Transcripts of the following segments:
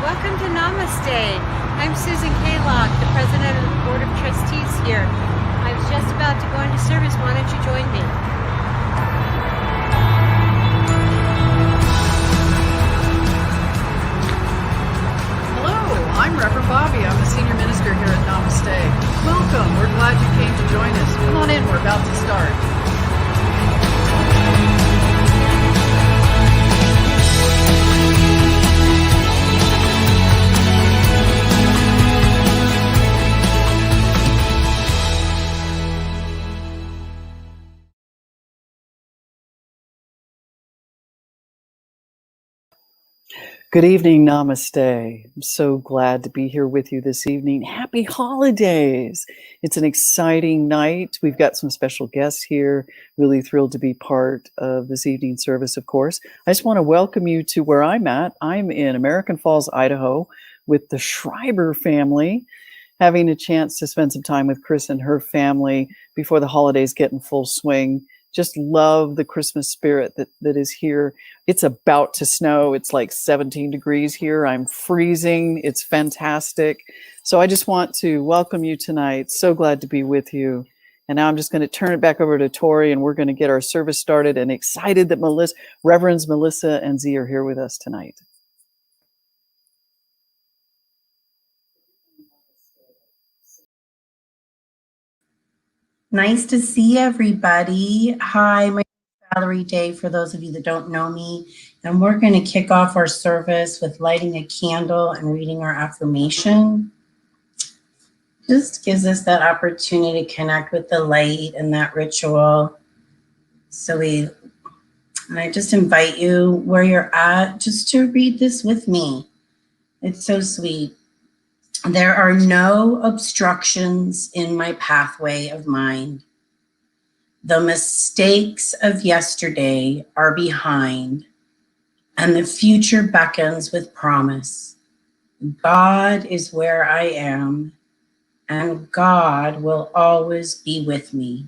Welcome to Namaste. I'm Susan Kaylock, the President of the Board of Trustees here. I was just about to go into service. Why don't you join me? Hello, I'm Reverend Bobby. I'm the Senior Minister here at Namaste. Welcome. We're glad you came to join us. Come on in. We're about to start. Good evening, Namaste. I'm so glad to be here with you this evening. Happy holidays. It's an exciting night. We've got some special guests here. Really thrilled to be part of this evening service, of course. I just want to welcome you to where I'm at. I'm in American Falls, Idaho with the Schreiber family, having a chance to spend some time with Chris and her family before the holidays get in full swing. Just love the Christmas spirit that is here. It's about to snow. It's like 17 degrees here. I'm freezing. It's fantastic. So I just want to welcome you tonight. So glad to be with you. And now I'm just going to turn it back over to Tori, and we're going to get our service started, and excited that Reverends Melissa and Z are here with us tonight. Nice to see everybody. Hi, my name is Valerie Day, for those of you that don't know me. And we're going to kick off our service with lighting a candle and reading our affirmation. Just gives us that opportunity to connect with the light and that ritual. And I just invite you where you're at just to read this with me. It's so sweet. There are no obstructions in my pathway of mind. The mistakes of yesterday are behind, and the future beckons with promise. God is where I am, and God will always be with me.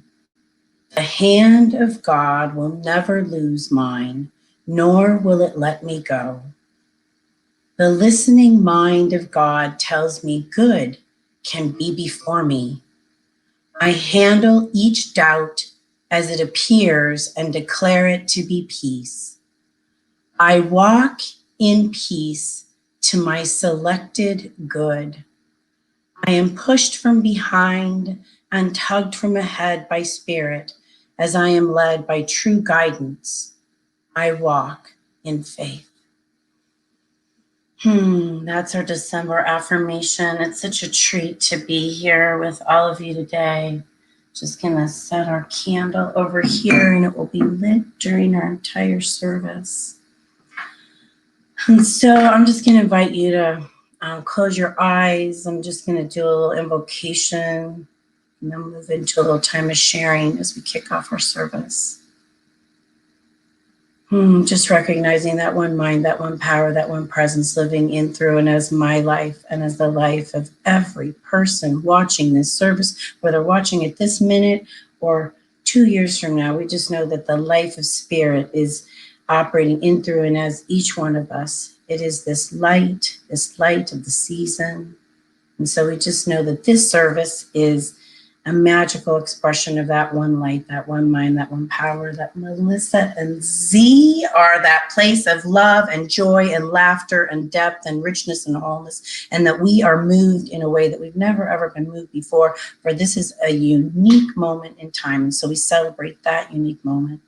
The hand of God will never lose mine, nor will it let me go. The listening mind of God tells me good can be before me. I handle each doubt as it appears and declare it to be peace. I walk in peace to my selected good. I am pushed from behind and tugged from ahead by spirit as I am led by true guidance. I walk in faith. That's our December affirmation. It's such a treat to be here with all of you today. Just gonna set our candle over here, and it will be lit during our entire service. And so I'm just gonna invite you to close your eyes. I'm just gonna do a little invocation and then move into a little time of sharing as we kick off our service. Just recognizing that one mind, that one power, that one presence living in, through, and as my life and as the life of every person watching this service, whether watching it this minute or 2 years from now. We just know that the life of spirit is operating in, through, and as each one of us. It is this light of the season. And so we just know that this service is a magical expression of that one light, that one mind, that one power, that Melissa and Z are that place of love and joy and laughter and depth and richness and wholeness, and that we are moved in a way that we've never ever been moved before, for this is a unique moment in time. And so we celebrate that unique moment.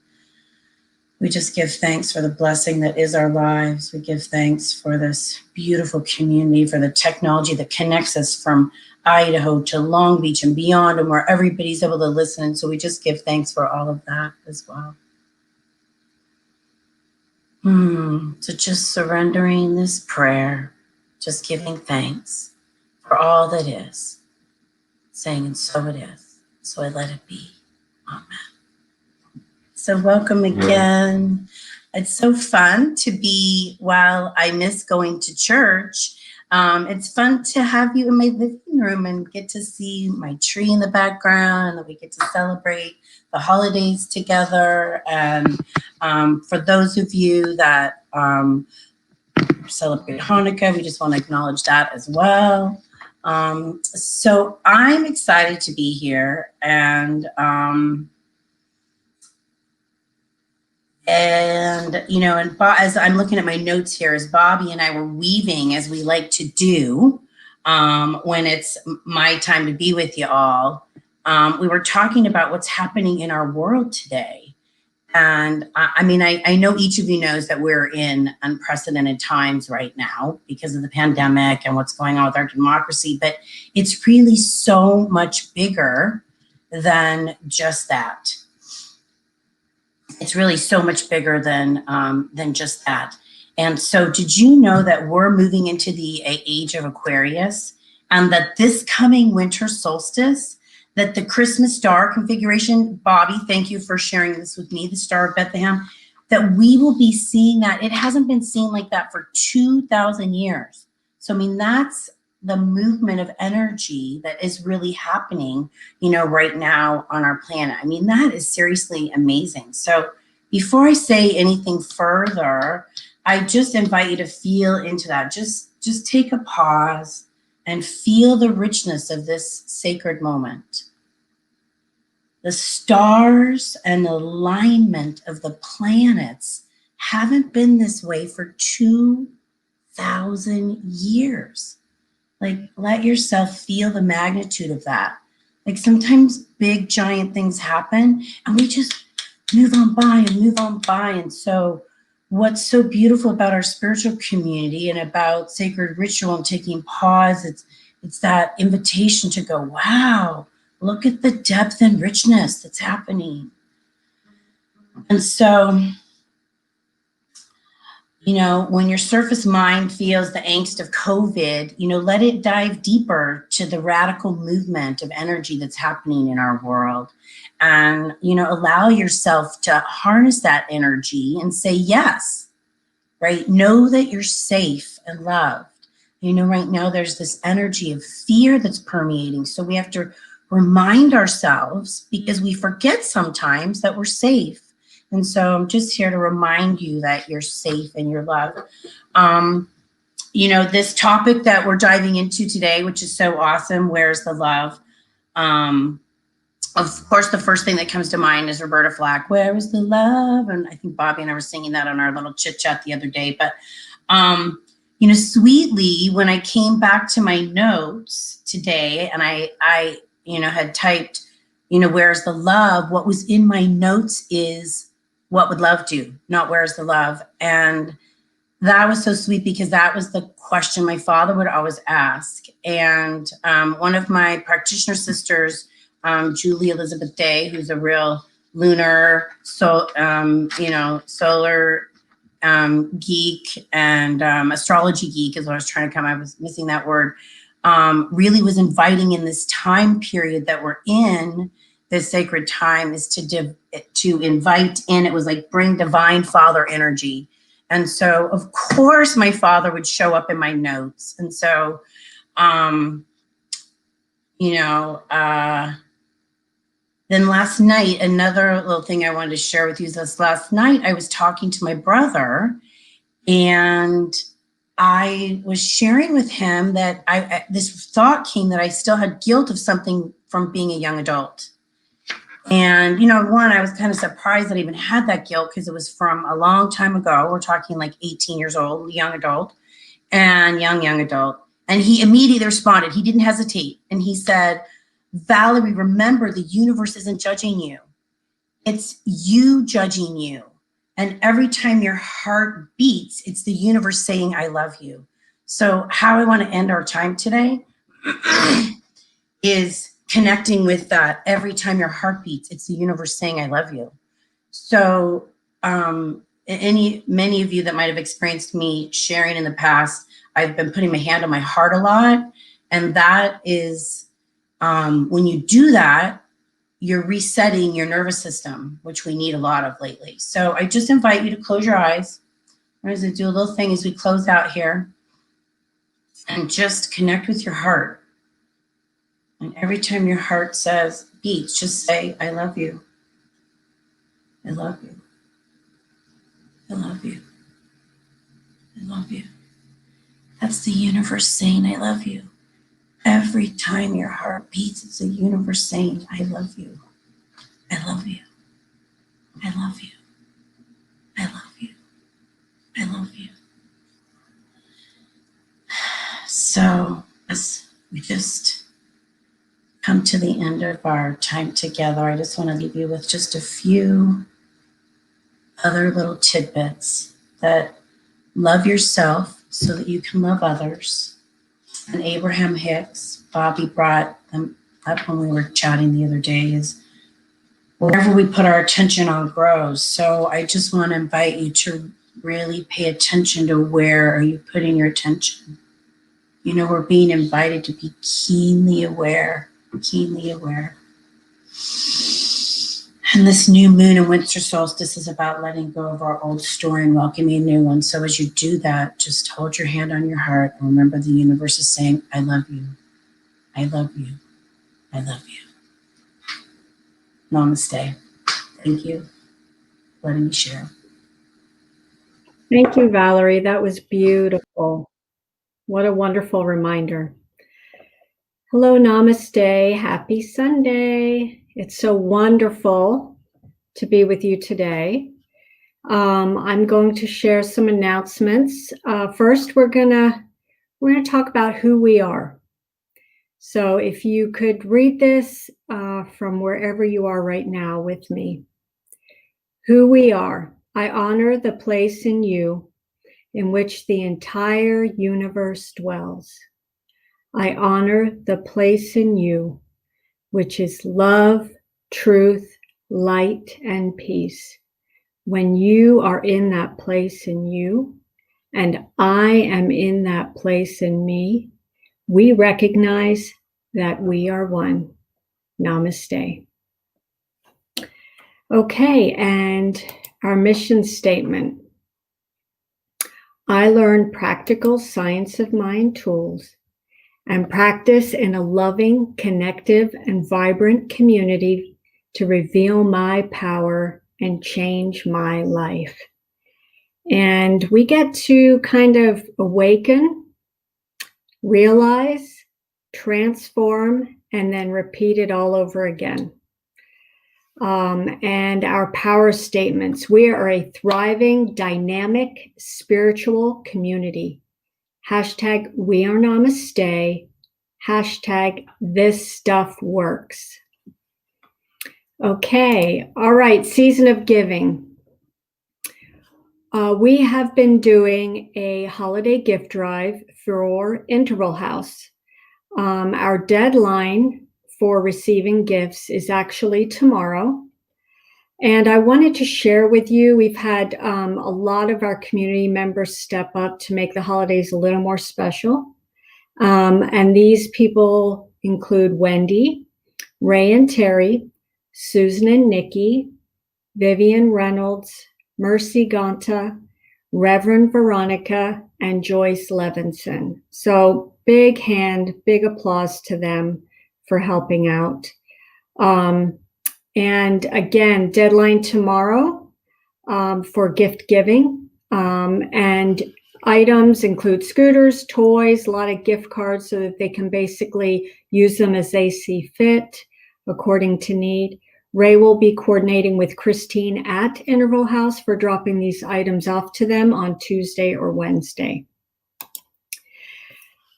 We just give thanks for the blessing that is our lives. We give thanks for this beautiful community, for the technology that connects us from Idaho to Long Beach and beyond, and where everybody's able to listen. And so we just give thanks for all of that as well. So just surrendering this prayer, just giving thanks for all that is, saying, and so it is, so I let it be. Amen. So welcome again. It's so fun to be, while I miss going to church, it's fun to have you in my living room and get to see my tree in the background, and that we get to celebrate the holidays together. And for those of you that celebrate Hanukkah, we just want to acknowledge that as well. So I'm excited to be here, and you know, and as I'm looking at my notes here, as Bobby and I were weaving, as we like to do when it's my time to be with you all, we were talking about what's happening in our world today. And I mean, I know each of you knows that we're in unprecedented times right now because of the pandemic and what's going on with our democracy, but it's really so much bigger than just that. It's really so much bigger than just that. And so did you know that we're moving into the age of Aquarius, and that this coming winter solstice, that the Christmas star configuration, Bobby, thank you for sharing this with me, the Star of Bethlehem, that we will be seeing that. It hasn't been seen like that for 2,000 years. So, I mean, that's the movement of energy that is really happening, you know, right now on our planet. I mean, that is seriously amazing. So before I say anything further, I just invite you to feel into that. Just take a pause and feel the richness of this sacred moment. The stars and the alignment of the planets haven't been this way for 2,000 years. Like, let yourself feel the magnitude of that. Like, sometimes big, giant things happen and we just move on by and move on by. And so what's so beautiful about our spiritual community and about sacred ritual and taking pause, it's that invitation to go, wow, look at the depth and richness that's happening. And so, you know, when your surface mind feels the angst of COVID, you know, let it dive deeper to the radical movement of energy that's happening in our world. And, you know, allow yourself to harness that energy and say yes, right? Know that you're safe and loved. You know, right now there's this energy of fear that's permeating. So we have to remind ourselves, because we forget sometimes, that we're safe. And so I'm just here to remind you that you're safe and you're loved. You know, this topic that we're diving into today, which is so awesome, where's the love? Of course, the first thing that comes to mind is Roberta Flack, where is the love? And I think Bobby and I were singing that on our little chit chat the other day. But, you know, sweetly, when I came back to my notes today and I you know, had typed, you know, where's the love? What was in my notes is, what would love do? Not where's the love? And that was so sweet, because that was the question my father would always ask. And one of my practitioner sisters, Julie Elizabeth Day, who's a real lunar, you know, solar geek and astrology geek is what I was trying to come. I was missing that word. Really was inviting in this time period that we're in, this sacred time, is to invite in. It was like bring divine father energy. And so, of course, my father would show up in my notes. And so, you know, then last night, another little thing I wanted to share with you is this. Last night, I was talking to my brother, and I was sharing with him that this thought came that I still had guilt of something from being a young adult. And, you know, one, I was kind of surprised that I even had that guilt because it was from a long time ago. We're talking like 18 years old, young adult, and young adult. And he immediately responded. He didn't hesitate. And he said, Valerie, remember, the universe isn't judging you. It's you judging you. And every time your heart beats, it's the universe saying, I love you. So how I want to end our time today is connecting with that. Every time your heart beats, it's the universe saying, I love you. So many of you that might have experienced me sharing in the past, I've been putting my hand on my heart a lot. And that is, when you do that, you're resetting your nervous system, which we need a lot of lately. So I just invite you to close your eyes. I'm going to do a little thing as we close out here and just connect with your heart. And every time your heart says, beats, just say, I love you. I love you. I love you. I love you. That's the universe saying, I love you. Every time your heart beats, it's the universe saying, I love you. I love you. I love you. I love you. I love you. So as we just come to the end of our time together, I just want to leave you with just a few other little tidbits that love yourself so that you can love others. And Abraham Hicks, Bobby brought them up when we were chatting the other day, is wherever we put our attention on grows. So I just want to invite you to really pay attention to where are you putting your attention. You know, we're being invited to be keenly aware. And this new moon and winter solstice is about letting go of our old story and welcoming a new one. So as you do that, just hold your hand on your heart and remember the universe is saying, I love you. I love you. I love you. Namaste. Thank you for letting me share. Thank you, Valerie. That was beautiful. What a wonderful reminder. Hello, namaste. Happy Sunday. It's so wonderful to be with you today. I'm going to share some announcements. First, we're gonna talk about who we are. So if you could read this from wherever you are right now with me. Who we are. I honor the place in you in which the entire universe dwells. I honor the place in you, which is love, truth, light, and peace. When you are in that place in you, and I am in that place in me, we recognize that we are one. Namaste. Okay, and our mission statement. I learn practical science of mind tools and practice in a loving, connective, and vibrant community to reveal my power and change my life. And we get to kind of awaken, realize, transform, and then repeat it all over again. And our power statements. We are a thriving, dynamic, spiritual community. Hashtag we are Namaste. Hashtag this stuff works. Okay, all right, season of giving. We have been doing a holiday gift drive for Interval House. Our deadline for receiving gifts is actually tomorrow. And I wanted to share with you, we've had a lot of our community members step up to make the holidays a little more special. And these people include Wendy, Ray and Terry, Susan and Nikki, Vivian Reynolds, Mercy Ganta, Reverend Veronica, and Joyce Levinson. So big applause to them for helping out. And again, deadline tomorrow for gift giving. And items include scooters, toys, a lot of gift cards so that they can basically use them as they see fit according to need. Ray will be coordinating with Christine at Interval House for dropping these items off to them on Tuesday or Wednesday.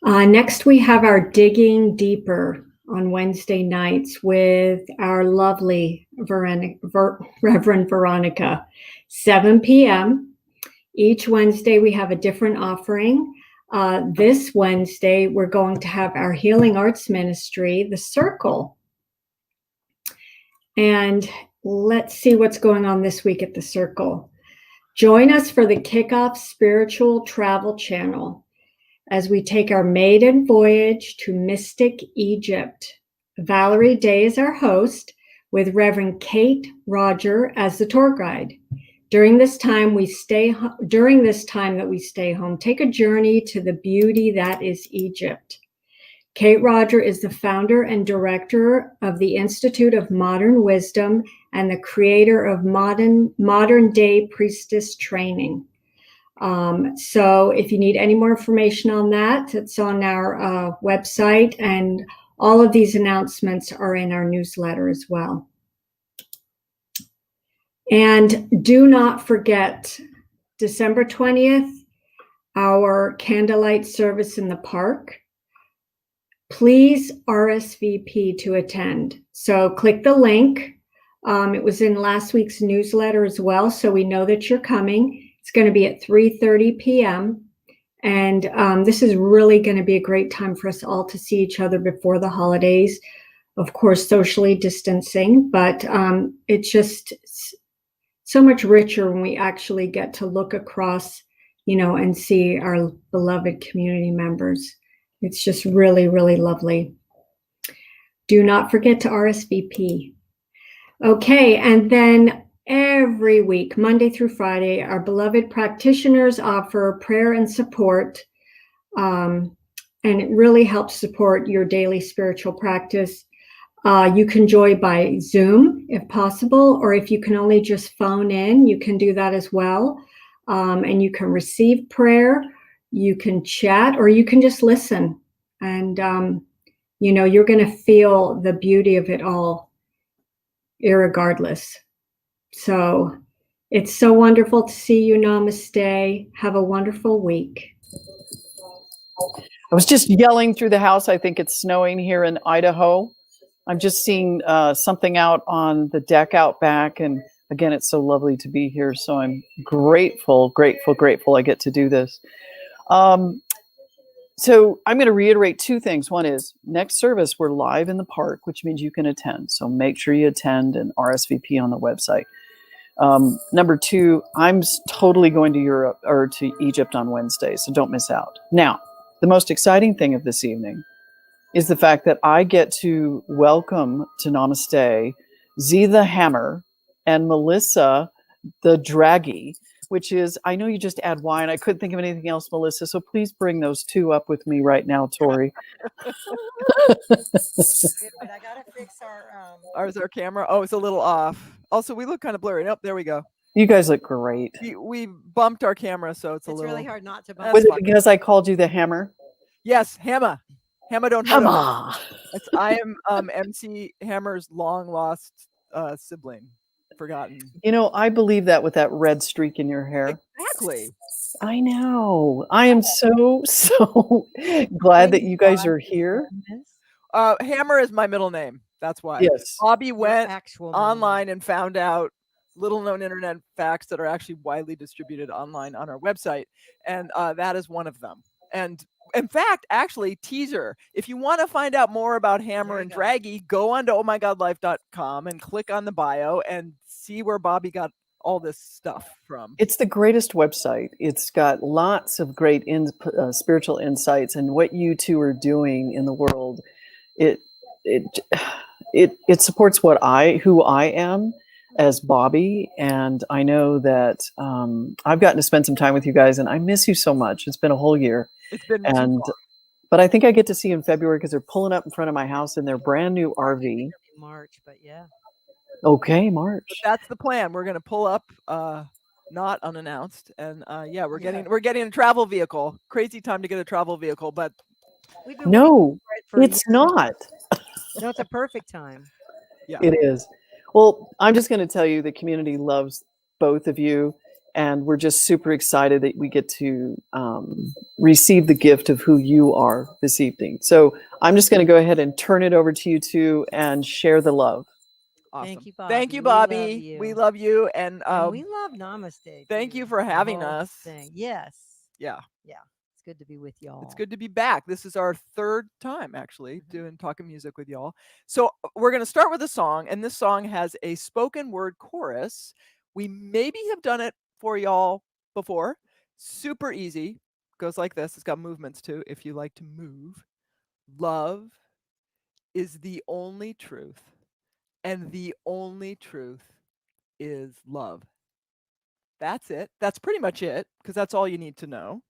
Next, we have our Digging Deeper on Wednesday nights with our lovely Reverend Veronica, 7 p.m. Each Wednesday, we have a different offering. This Wednesday, we're going to have our Healing Arts Ministry, The Circle. And let's see what's going on this week at The Circle. Join us for the Kickoff Spiritual Travel Channel as we take our maiden voyage to Mystic Egypt. Valerie Day is our host, with Reverend Kate Roger as the tour guide. During this time that we stay home, take a journey to the beauty that is Egypt. Kate Roger is the founder and director of the Institute of Modern Wisdom and the creator of modern day priestess training. So if you need any more information on that, it's on our website, and all of these announcements are in our newsletter as well. And do not forget, December 20th, our candlelight service in the park. Please RSVP to attend. So click the link. It was in last week's newsletter as well, so we know that you're coming. It's going to be at 3:30 p.m. And this is really going to be a great time for us all to see each other before the holidays. Of course, socially distancing, but it's just so much richer when we actually get to look across, and see our beloved community members. It's just really, really lovely. Do not forget to RSVP. Okay, and then every week, Monday through Friday, our beloved practitioners offer prayer and support, and it really helps support your daily spiritual practice. You can join by Zoom if possible, or if you can only just phone in, you can do that as well. And you can receive prayer, you can chat, or you can just listen. And, you're going to feel the beauty of it all, irregardless. So it's so wonderful to see you. Namaste. Have a wonderful week. I was just yelling through the house. I think it's snowing here in Idaho. I'm just seeing something out on the deck out back. And again, it's so lovely to be here. So I'm grateful I get to do this. So I'm going to reiterate two things. One is next service, we're live in the park, which means you can attend. So make sure you attend and RSVP on the website. Number two, I'm totally going to Europe or to Egypt on Wednesday, so don't miss out. Now, the most exciting thing of this evening is the fact that I get to welcome to Namaste Z the Hammer and Melissa the Draggy, which is, I know you just add wine. I couldn't think of anything else, Melissa, so please bring those two up with me right now, Tori. But I gotta fix our camera. Oh, it's a little off. Also, we look kind of blurry. Nope, there we go. You guys look great. We bumped our camera, so it's a little. It's really hard not to bump. Was it because I called you the Hammer? Yes, Hammer. Hammer don't hurt. Hammer. I am MC Hammer's long lost sibling. Forgotten. I believe that with that red streak in your hair. Exactly. I know. I am so glad that you guys are here. Hammer is my middle name. That's why. Yes. Bobby went online and found out little known internet facts that are actually widely distributed online on our website. And that is one of them. And in fact, actually, teaser, if you want to find out more about Hammer and Draggy, go on to ohmygodlife.com and click on the bio and see where Bobby got all this stuff from. It's the greatest website. It's got lots of great spiritual insights, and what you two are doing in the world, it supports who I am as Bobby. And I know that I've gotten to spend some time with you guys, and I miss you so much. It's been a whole year. It's been but I think I get to see you in February because they're pulling up in front of my house in their brand new RV. March, but yeah. Okay, March. But that's the plan. We're going to pull up not unannounced. And yeah, we're getting a travel vehicle. Crazy time to get a travel vehicle, but We've been waiting No, for it for it's years. not. No, it's a perfect time. yeah. It is. Well, I'm just going to tell you the community loves both of you, and we're just super excited that we get to receive the gift of who you are this evening. So I'm just going to go ahead and turn it over to you two and share the love. Awesome. Thank you, Bobby. Thank you, We love Bobby. you. We love you. And we love Namaste. thank too, you for the having whole us. thing. Yes. Yeah. It's good to be with y'all. It's good to be back. This is our third time actually doing talking music with y'all. So we're going to start with a song, and this song has a spoken word chorus. We maybe have done it for y'all before. Super easy. Goes like this. It's got movements too if you like to move. Love is the only truth, and the only truth is love. That's it. That's pretty much it, because that's all you need to know.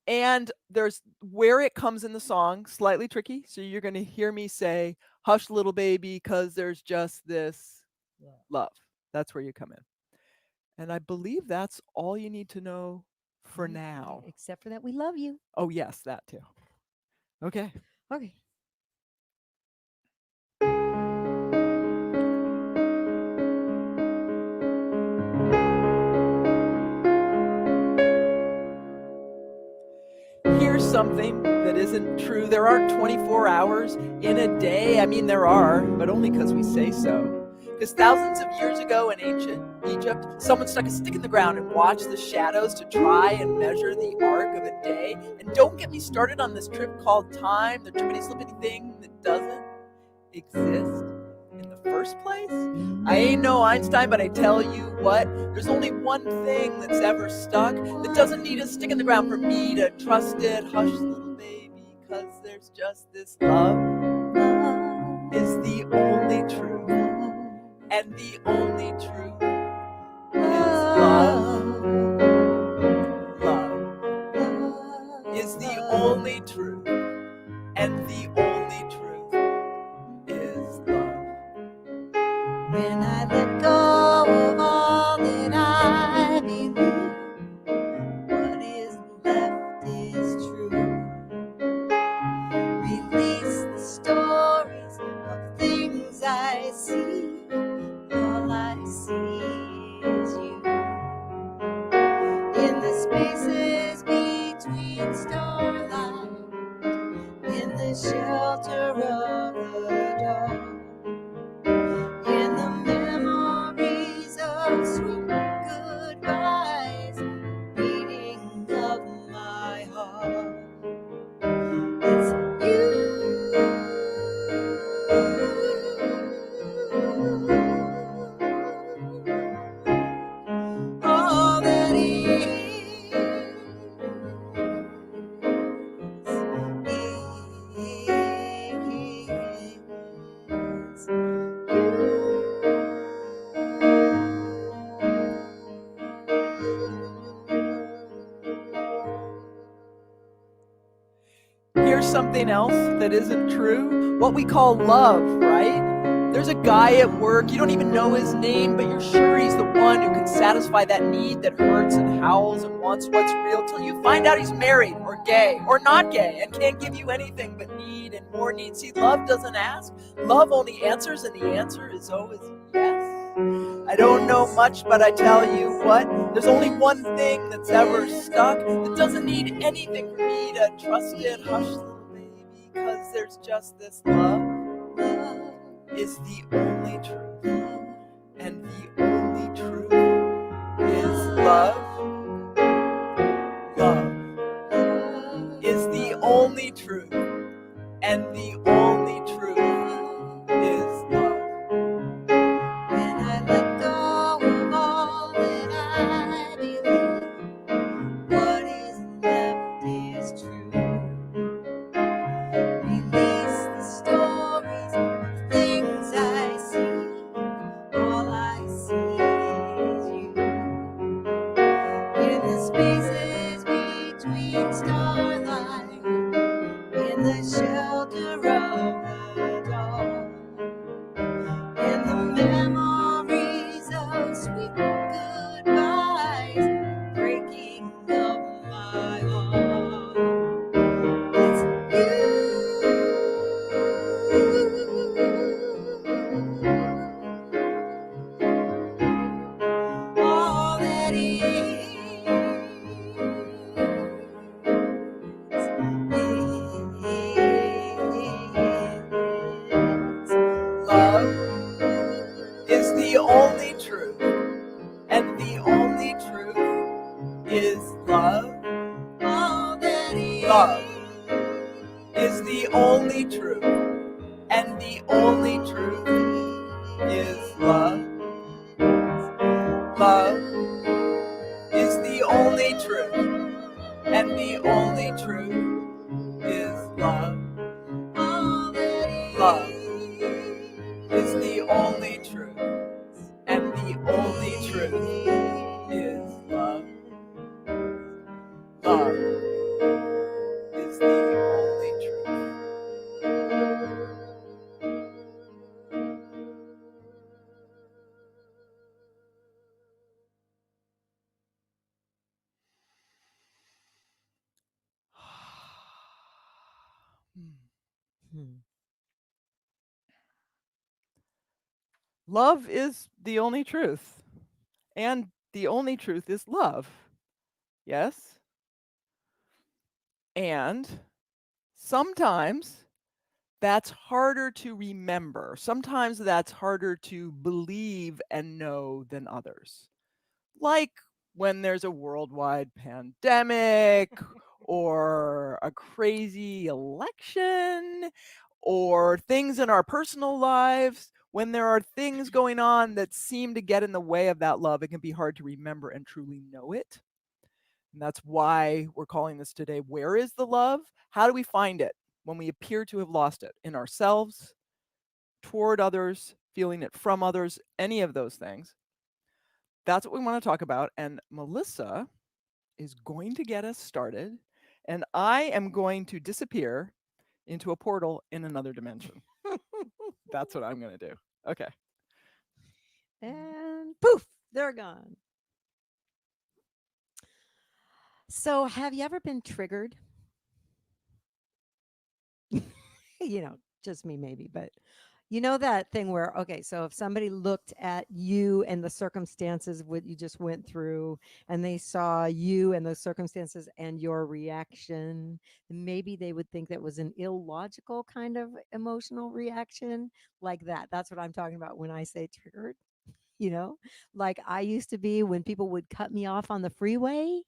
And there's where it comes in the song, slightly tricky. So you're going to hear me say, hush, little baby, because there's just this love. That's where you come in. And I believe that's all you need to know for now. Except for that, we love you. Oh, yes, that too. Okay. Okay. Here's something that isn't true. There aren't 24 hours in a day. I mean, there are, but only because we say so. Because thousands of years ago in ancient Egypt, someone stuck a stick in the ground and watched the shadows to try and measure the arc of a day. And don't get me started on this trip called time, the trippity-slippity thing that doesn't exist in the first place. I ain't no Einstein, but I tell you what, there's only one thing that's ever stuck that doesn't need a stick in the ground for me to trust it. Hush, little baby, because there's just this love is the only truth, and the only truth is love. Love is the only truth, and the only truth is love. When I let go of all that I believe, what is left is true. Release the stories of things I see. All I see is you. In the spaces between starlight, in the shelter of the dark, in the memories of sweet goodbyes, beating of my heart. It's you. All that is Here's something else that isn't true. What we call love, right? There's a guy at work, you don't even know his name, but you're sure he's the one who can satisfy that need that hurts and howls and wants what's real, till you find out he's married or gay or not gay and can't give you anything but need and more need. See, love doesn't ask. Love only answers, and the answer is always yes. I don't know much, but I tell you what, there's only one thing that's ever stuck that doesn't need anything for me to trust it. Hush, little baby, because there's just this love. Love is the only truth, and the only truth is love. Love is the only truth, and the only truth is love. when I let go of all that I believe. What is left is true. Release the stories of things I see. the only truth, and the only truth is love. All that is. Love is the only truth, and the only truth is love. Love is the only truth, and the only truth is love. All that is. Love is the only truth, and the only truth is love. Love is the only truth. Hmm. Love is the only truth, and the only truth is love. Yes? And sometimes that's harder to remember. Sometimes that's harder to believe and know than others. Like when there's a worldwide pandemic or a crazy election or things in our personal lives. When there are things going on that seem to get in the way of that love, it can be hard to remember and truly know it. And that's why we're calling this today, Where is the Love? How do we find it when we appear to have lost it in ourselves, toward others, feeling it from others, any of those things? That's what we want to talk about. And Melissa is going to get us started. And I am going to disappear into a portal in another dimension. That's what I'm going to do. Okay. And poof, they're gone. So, have you ever been triggered? Just me maybe, but you know that thing where, okay, so if somebody looked at you and the circumstances of what you just went through, and they saw you and those circumstances and your reaction, maybe they would think that was an illogical kind of emotional reaction like that. That's what I'm talking about when I say triggered, you know, like I used to be when people would cut me off on the freeway.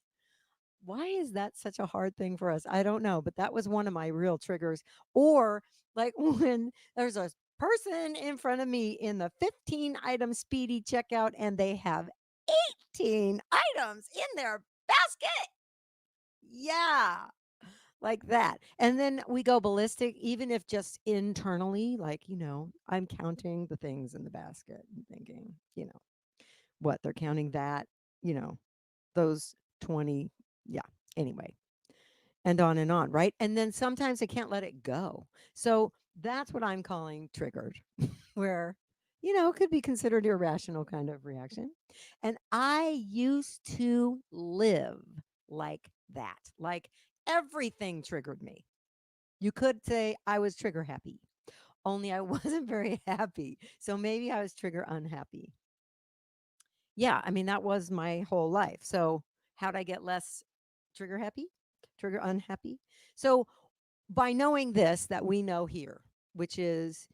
Why is that such a hard thing for us? I don't know, but that was one of my real triggers. Or like when there's a person in front of me in the 15 item speedy checkout and they have 18 items in their basket. Yeah, like that. And then we go ballistic, even if just internally, like, I'm counting the things in the basket and thinking, what they're counting that, you know, those 20. Yeah. Anyway, and on, right? And then sometimes I can't let it go. So that's what I'm calling triggered, where, it could be considered irrational kind of reaction. And I used to live like that. Like everything triggered me. You could say I was trigger happy, only I wasn't very happy. So maybe I was trigger unhappy. Yeah, I mean, that was my whole life. So how'd I get less trigger happy? Trigger unhappy? So by knowing this that we know here, which is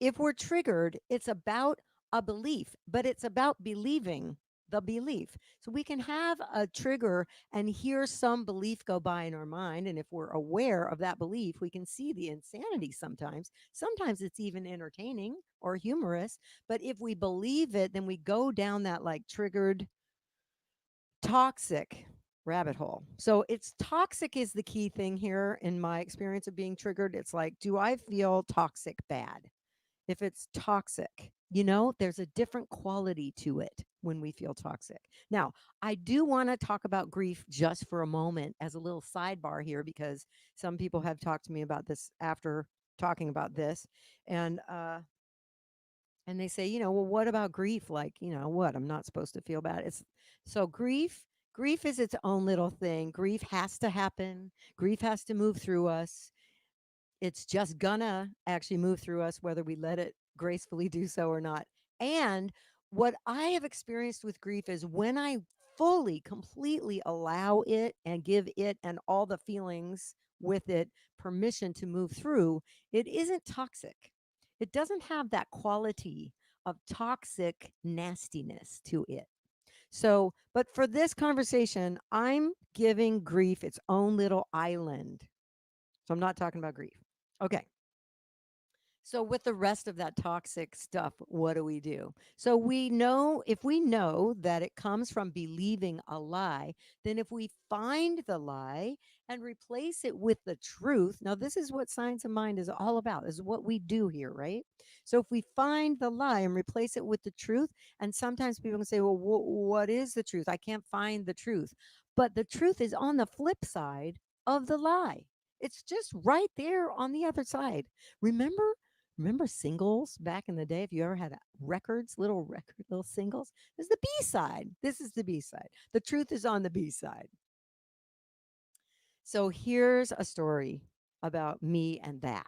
if we're triggered, it's about a belief, but it's about believing the belief. So we can have a trigger and hear some belief go by in our mind, and if we're aware of that belief, we can see the insanity sometimes. Sometimes it's even entertaining or humorous, but if we believe it, then we go down that like triggered toxic rabbit hole. So it's toxic is the key thing here in my experience of being triggered. It's like, do I feel toxic bad? If it's toxic, there's a different quality to it when we feel toxic. Now, I do want to talk about grief just for a moment as a little sidebar here, because some people have talked to me about this after talking about this. And they say, well, what about grief? Like, what? I'm not supposed to feel bad. It's so grief is its own little thing. Grief has to happen. Grief has to move through us. It's just gonna actually move through us, whether we let it gracefully do so or not. And what I have experienced with grief is when I fully, completely allow it and give it and all the feelings with it permission to move through, it isn't toxic. It doesn't have that quality of toxic nastiness to it. So, but for this conversation, I'm giving grief its own little island. So I'm not talking about grief. Okay. So with the rest of that toxic stuff, what do we do? So we know, if we know that it comes from believing a lie, then if we find the lie and replace it with the truth, now this is what science of mind is all about. This is what we do here, right? So if we find the lie and replace it with the truth, and sometimes people can say, well, what is the truth? I can't find the truth. But the truth is on the flip side of the lie. It's just right there on the other side. Remember singles back in the day? If you ever had records, little singles, there's the B side. This is the B side. The truth is on the B side. So here's a story about me and that.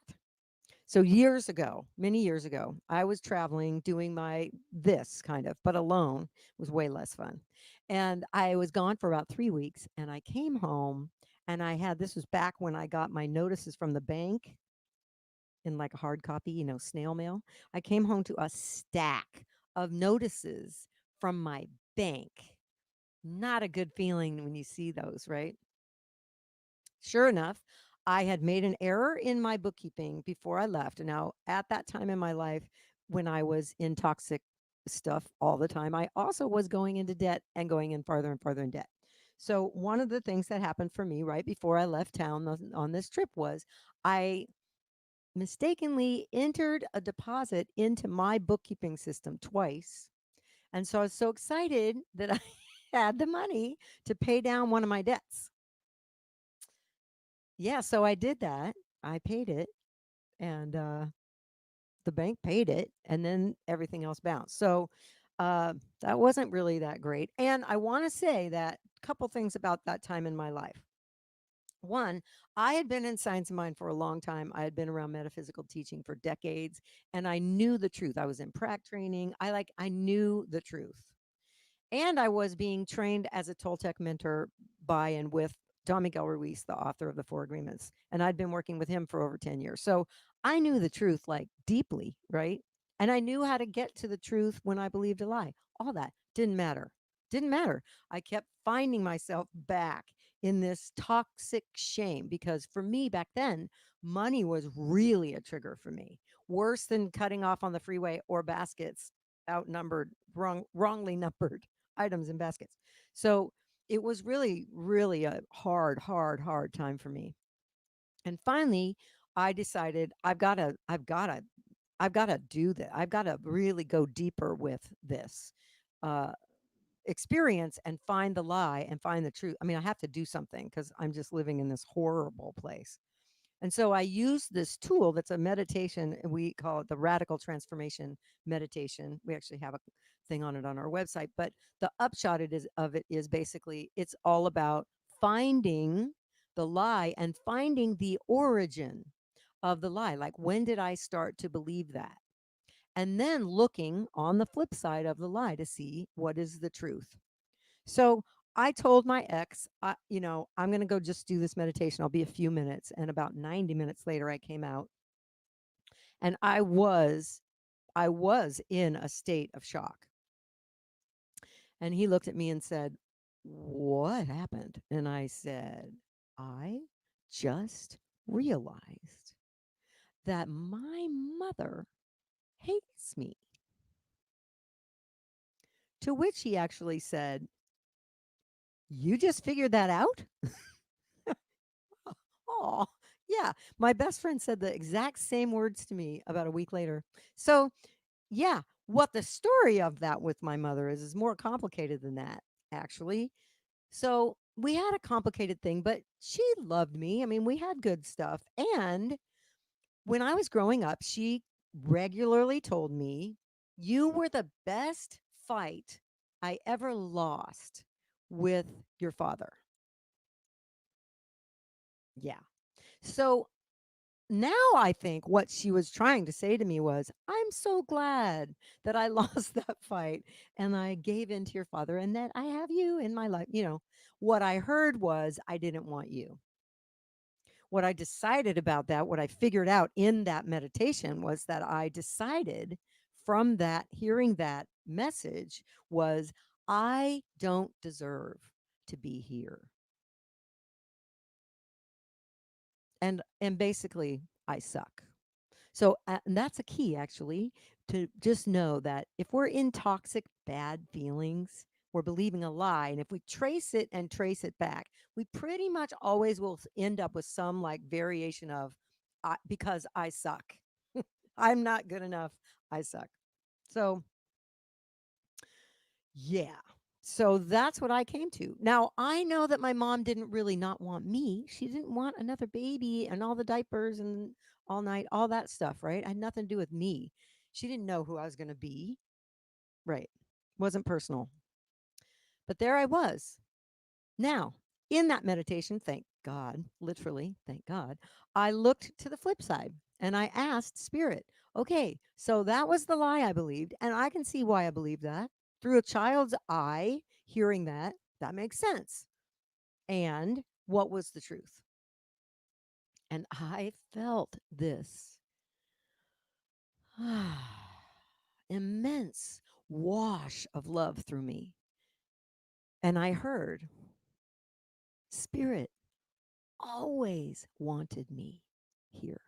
So years ago, many years ago, I was traveling doing my this kind of, but alone. It was way less fun. And I was gone for about 3 weeks and I came home and this was back when I got my notices from the bank in like a hard copy, snail mail. I came home to a stack of notices from my bank. Not a good feeling when you see those, right? Sure enough, I had made an error in my bookkeeping before I left. And now, at that time in my life, when I was in toxic stuff all the time, I also was going into debt and going in farther and farther in debt. So, one of the things that happened for me right before I left town on this trip was I mistakenly entered a deposit into my bookkeeping system twice. And so I was so excited that I had the money to pay down one of my debts. Yeah, so I did that. I paid it and the bank paid it and then everything else bounced. So that wasn't really that great. And I want to say that a couple things about that time in my life. One, I had been in science of mind for a long time. I had been around metaphysical teaching for decades and I knew the truth. I was in prac training. I knew the truth. And I was being trained as a Toltec mentor by and with Don Miguel Ruiz, the author of the Four Agreements. And I'd been working with him for over 10 years. So I knew the truth like deeply, right? And I knew how to get to the truth when I believed a lie. All that didn't matter. Didn't matter. I kept finding myself back in this toxic shame because for me back then, money was really a trigger for me. Worse than cutting off on the freeway or baskets, outnumbered, wrongly numbered items in baskets. So it was really, really a hard time for me. And finally, I decided I've got to do that. I've got to really go deeper with this uh, experience and find the lie and find the truth. I mean, I have to do something because I'm just living in this horrible place. And so I use this tool that's a meditation. And we call it the radical transformation meditation. We actually have a thing on it on our website. But the upshot of it is basically it's all about finding the lie and finding the origin of the lie. Like, when did I start to believe that? And then looking on the flip side of the lie to see what is the truth. So I told my ex, I'm going to go just do this meditation. I'll be a few minutes. And about 90 minutes later, I came out and I was in a state of shock. And he looked at me and said, "What happened?" And I said, "I just realized that my mother hates me." To which he actually said, "You just figured that out?" Oh, yeah. My best friend said the exact same words to me about a week later. So, yeah, what the story of that with my mother is more complicated than that, actually. So, we had a complicated thing, but she loved me. I mean, we had good stuff. And when I was growing up, she regularly told me, "You were the best fight I ever lost with your father." Yeah. So now I think what she was trying to say to me was, "I'm so glad that I lost that fight and I gave in to your father and that I have you in my life." What I heard was, "I didn't want you." What I decided about that, what I figured out in that meditation was that I decided from that, hearing that message was, I don't deserve to be here. And basically, I suck. So and that's a key, actually, to just know that if we're in toxic bad feelings, we're believing a lie, and if we trace it and trace it back, we pretty much always will end up with some like variation of because I suck. I'm not good enough. I suck. So yeah. So that's what I came to. Now, I know that my mom didn't really not want me. She didn't want another baby and all the diapers and all night, all that stuff, right? It had nothing to do with me. She didn't know who I was going to be. Right. Wasn't personal. But there I was. Now, in that meditation, thank God, literally, thank God, I looked to the flip side and I asked Spirit, okay, so that was the lie I believed. And I can see why I believed that. Through a child's eye, hearing that, that makes sense. And what was the truth? And I felt this immense wash of love through me. And I heard, Spirit always wanted me here.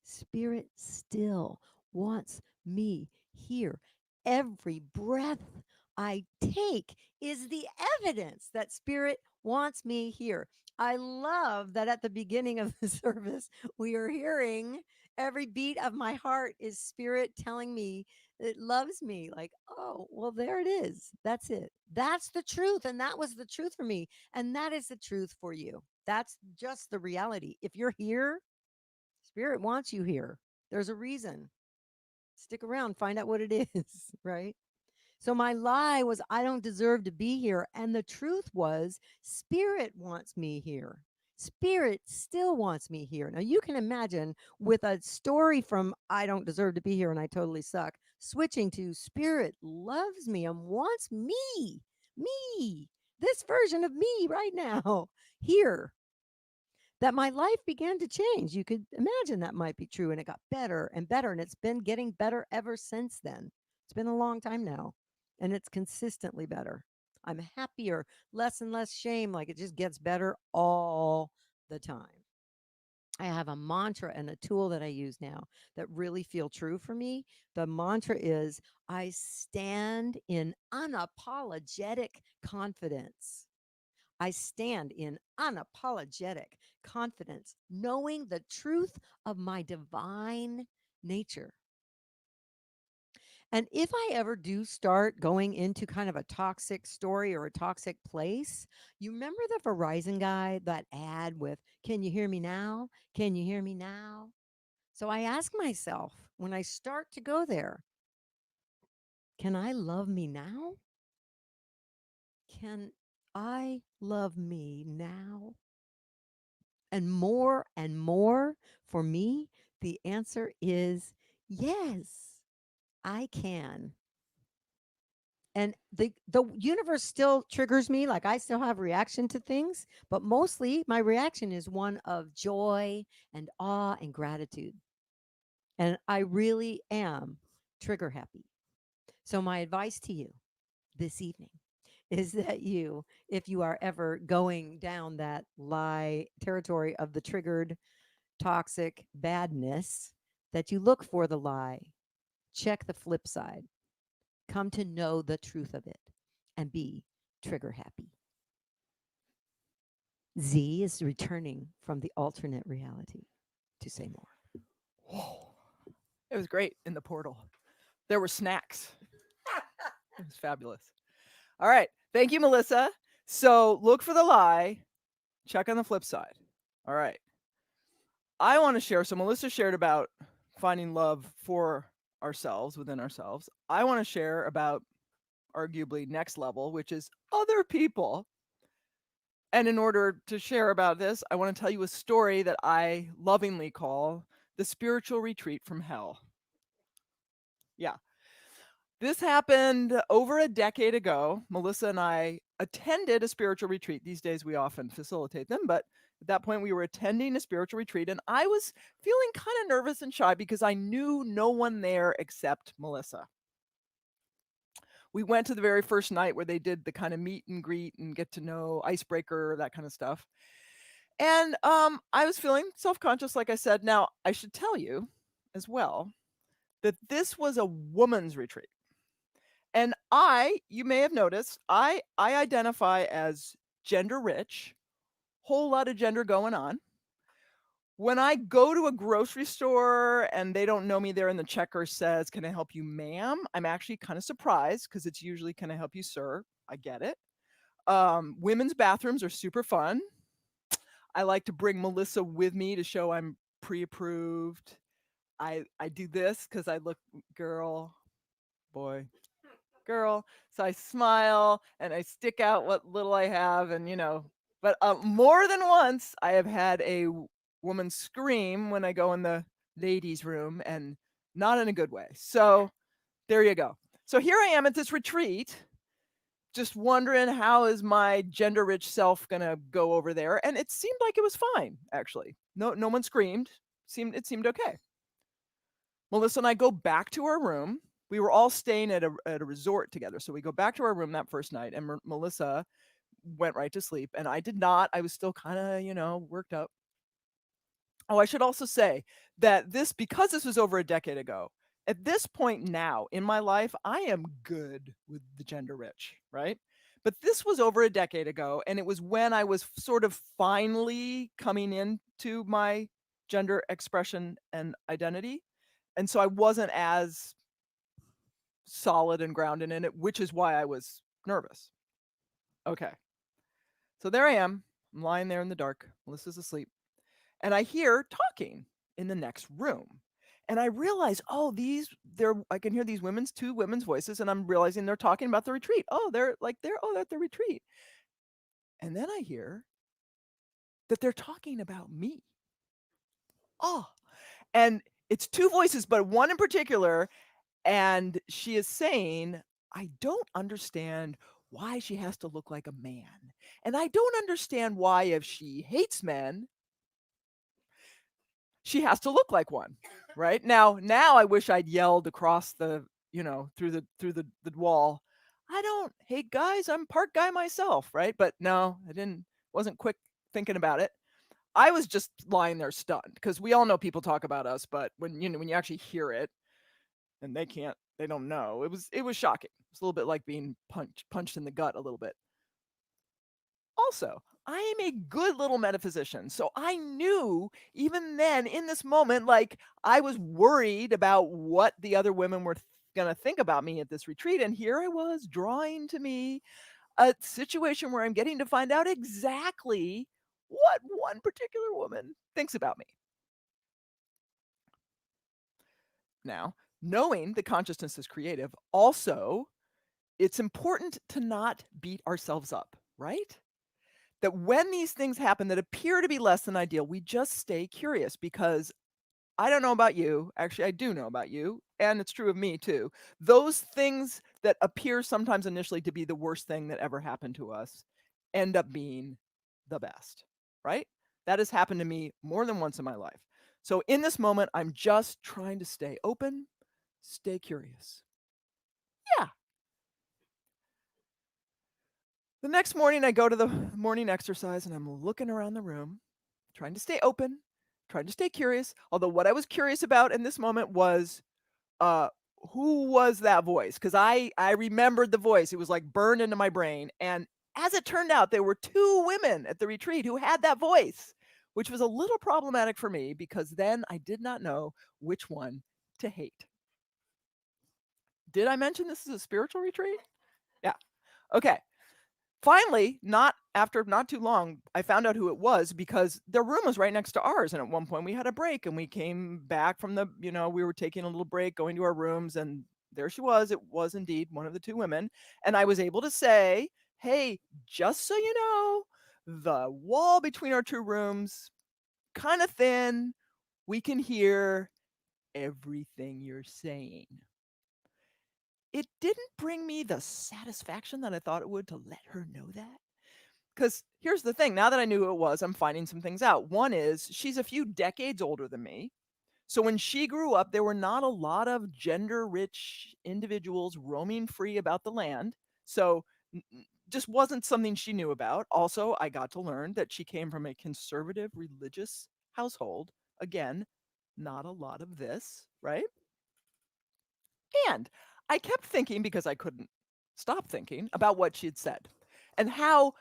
Spirit still wants me here. Every breath I take is the evidence that Spirit wants me here. I love that at the beginning of the service, we are hearing every beat of my heart is Spirit telling me it loves me. Like, oh, well, there it is. That's it. That's the truth. And that was the truth for me. And that is the truth for you. That's just the reality. If you're here, Spirit wants you here. There's a reason. Stick around, find out what it is, right? So my lie was, I don't deserve to be here. And the truth was, Spirit wants me here. Spirit still wants me here. Now you can imagine with a story from I don't deserve to be here and I totally suck, switching to Spirit loves me and wants me, this version of me right now, here, that my life began to change. You could imagine that might be true. And it got better and better. And it's been getting better ever since then. It's been a long time now. And it's consistently better. I'm happier, less and less shame. Like it just gets better all the time. I have a mantra and a tool that I use now that really feel true for me. The mantra is I stand in unapologetic confidence. I stand in unapologetic confidence, knowing the truth of my divine nature. And if I ever do start going into kind of a toxic story or a toxic place, you remember the Verizon guy, that ad with, can you hear me now? Can you hear me now? So I ask myself when I start to go there, can I love me now? Can I love me now? And more for me, the answer is yes, I can. And the universe still triggers me, like I still have reaction to things, but mostly my reaction is one of joy and awe and gratitude. And I really am trigger happy. So my advice to you this evening is that you, if you are ever going down that lie territory of the triggered toxic badness, that you look for the lie, check the flip side, come to know the truth of it, and be trigger happy. Z is returning from the alternate reality to say more. Whoa. It was great in the portal. There were snacks. It was fabulous. All right. Thank you, Melissa. So look for the lie, check on the flip side. All right. I want to share. So Melissa shared about finding love for ourselves, within ourselves. I want to share about arguably next level, which is other people. And in order to share about this, I want to tell you a story that I lovingly call the spiritual retreat from hell. Yeah. This happened over a decade ago. Melissa and I attended a spiritual retreat. These days we often facilitate them, but At that point, we were attending a spiritual retreat, and I was feeling kind of nervous and shy because I knew no one there except Melissa. We went to the very first night where they did the kind of meet and greet and get to know icebreaker, that kind of stuff. And I was feeling self-conscious, like I said. Now, I should tell you as well that this was a woman's retreat. And you may have noticed, I identify as gender rich, whole lot of gender going on. When I go to a grocery store and they don't know me there and the checker says, "Can I help you, ma'am?" I'm actually kind of surprised because it's usually, "Can I help you, sir?" I get it. Women's bathrooms are super fun. I like to bring Melissa with me to show I'm pre-approved. I do this because I look girl, boy, girl. So I smile and I stick out what little I have, and But more than once, I have had a woman scream when I go in the ladies' room, and not in a good way. So there you go. So here I am at this retreat, just wondering how is my gender rich self gonna go over there, and it seemed like it was fine actually. No one screamed. It seemed okay. Melissa and I go back to our room. We were all staying at a resort together, so we go back to our room that first night, and Melissa went right to sleep, and I did not. I was still kind of worked up. Oh, I should also say that because this was over a decade ago, at this point now in my life, I am good with the gender rich, right? But this was over a decade ago, and it was when I was sort of finally coming into my gender expression and identity. And so I wasn't as solid and grounded in it, which is why I was nervous. Okay. So there I am. I'm lying there in the dark. Melissa's asleep. And I hear talking in the next room. And I realize, oh, I can hear these two women's voices, and I'm realizing they're talking about the retreat. Oh, they're at the retreat. And then I hear that they're talking about me. Oh, and it's two voices, but one in particular. And she is saying, I don't understand why she has to look like a man. And I don't understand why, if she hates men, she has to look like one. Right? Now I wish I'd yelled across through the wall. I don't hate guys. I'm part guy myself, right? But no, wasn't quick thinking about it. I was just lying there stunned because we all know people talk about us, but when you actually hear it, and they don't know. It was shocking. It's a little bit like being punched in the gut a little bit. Also, I am a good little metaphysician, so I knew even then in this moment, like, I was worried about what the other women were gonna think about me at this retreat, and here I was drawing to me a situation where I'm getting to find out exactly what one particular woman thinks about me. Now, knowing that consciousness is creative, also, it's important to not beat ourselves up, right? That when these things happen that appear to be less than ideal, we just stay curious, because I don't know about you. Actually, I do know about you, and it's true of me too. Those things that appear sometimes initially to be the worst thing that ever happened to us end up being the best, right? That has happened to me more than once in my life. So in this moment, I'm just trying to stay open, stay curious. Yeah. The next morning, I go to the morning exercise and I'm looking around the room, trying to stay open, trying to stay curious. Although what I was curious about in this moment was, uh, who was that voice? Because I remembered the voice. It was like burned into my brain. And as it turned out, there were two women at the retreat who had that voice, which was a little problematic for me because then I did not know which one to hate. Did I mention this is a spiritual retreat? Yeah. Okay. Finally, not too long, I found out who it was because their room was right next to ours, and at one point we had a break and we came back from we were taking a little break, going to our rooms, and there she was. It was indeed one of the two women, and I was able to say, "Hey, just so you know, the wall between our two rooms kind of thin. We can hear everything you're saying." It didn't bring me the satisfaction that I thought it would to let her know that. Because here's the thing, now that I knew who it was, I'm finding some things out. One is she's a few decades older than me. So when she grew up, there were not a lot of gender-rich individuals roaming free about the land. So just wasn't something she knew about. Also, I got to learn that she came from a conservative religious household. Again, not a lot of this, right? And I kept thinking, because I couldn't stop thinking, about what she had said and how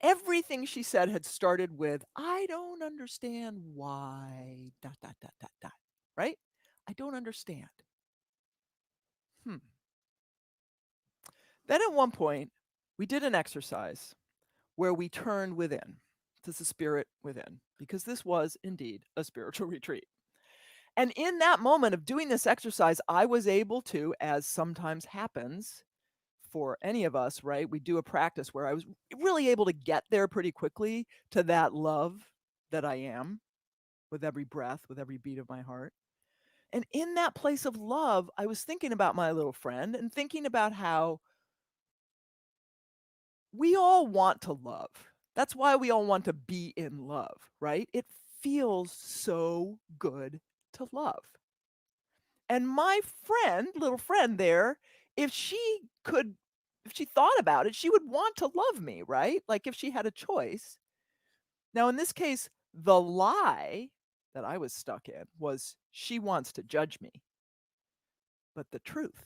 everything she said had started with, I don't understand why, dot, dot, dot, dot, dot, right? I don't understand. Then at one point, we did an exercise where we turned within to the spirit within, because this was indeed a spiritual retreat. And in that moment of doing this exercise, I was able to, as sometimes happens for any of us, right? We do a practice where I was really able to get there pretty quickly to that love that I am with every breath, with every beat of my heart. And in that place of love, I was thinking about my little friend and thinking about how we all want to love. That's why we all want to be in love, right? It feels so good to love. And my friend, little friend there, if she could, if she thought about it, she would want to love me, right? Like if she had a choice. Now, in this case, the lie that I was stuck in was she wants to judge me. But the truth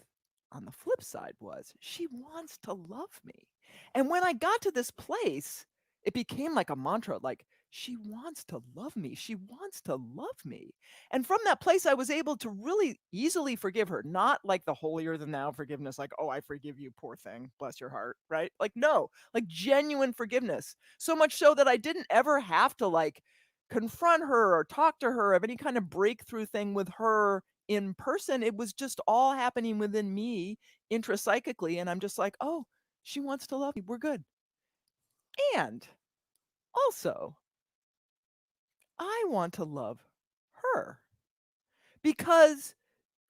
on the flip side was she wants to love me. And when I got to this place, it became like a mantra, like she wants to love me. She wants to love me. And from that place, I was able to really easily forgive her, not like the holier than thou forgiveness, like, oh, I forgive you, poor thing, bless your heart, right? Like, no, like genuine forgiveness. So much so that I didn't ever have to like confront her or talk to her of any kind of breakthrough thing with her in person. It was just all happening within me intrapsychically. And I'm just like, oh, she wants to love me. We're good. And also, I want to love her because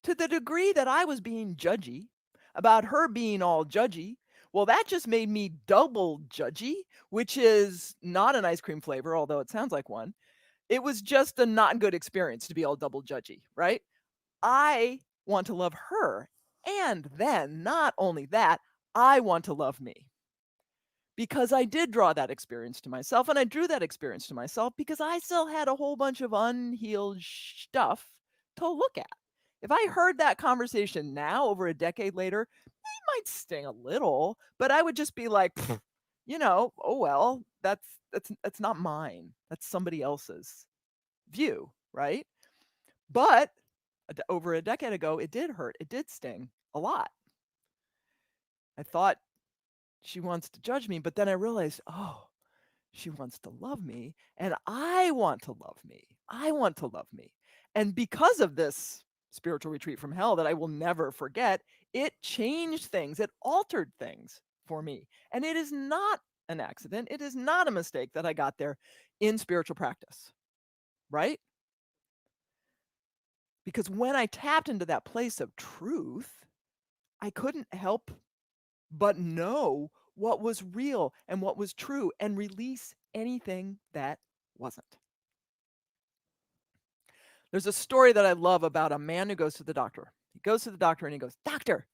to the degree that I was being judgy about her being all judgy, well, that just made me double judgy, which is not an ice cream flavor, although it sounds like one. It was just a not good experience to be all double judgy, right? I want to love her. And then, not only that, I want to love me. Because I did draw that experience to myself, and I drew that experience to myself because I still had a whole bunch of unhealed stuff to look at. If I heard that conversation now, over a decade later, it might sting a little, but I would just be like, "Pfft, oh well, that's not mine. That's somebody else's view, right? But over a decade ago, it did hurt. It did sting a lot. I thought she wants to judge me, but then I realized, oh, she wants to love me, and I want to love me. I want to love me. And because of this spiritual retreat from hell that I will never forget, it changed things. It altered things for me. And it is not an accident. It is not a mistake that I got there in spiritual practice, right? Because when I tapped into that place of truth, I couldn't help but know what was real and what was true and release anything that wasn't. There's a story that I love about a man who goes to the doctor. He goes to the doctor and he goes, "Doctor,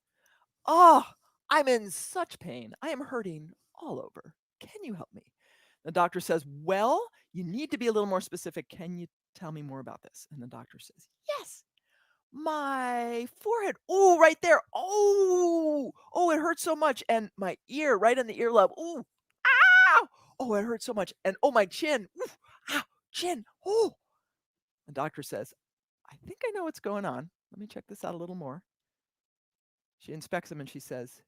oh, I'm in such pain. I am hurting all over. Can you help me?" The doctor says, "Well, you need to be a little more specific. Can you tell me more about this?" And the doctor says, "Yes. My forehead. Oh, right there. Oh, it hurts so much. And my ear, right on the earlobe. Oh, ow. Oh, it hurts so much. And oh, my chin. Oof, ow, chin. Oh." The doctor says, "I think I know what's going on. Let me check this out a little more." She inspects him and she says,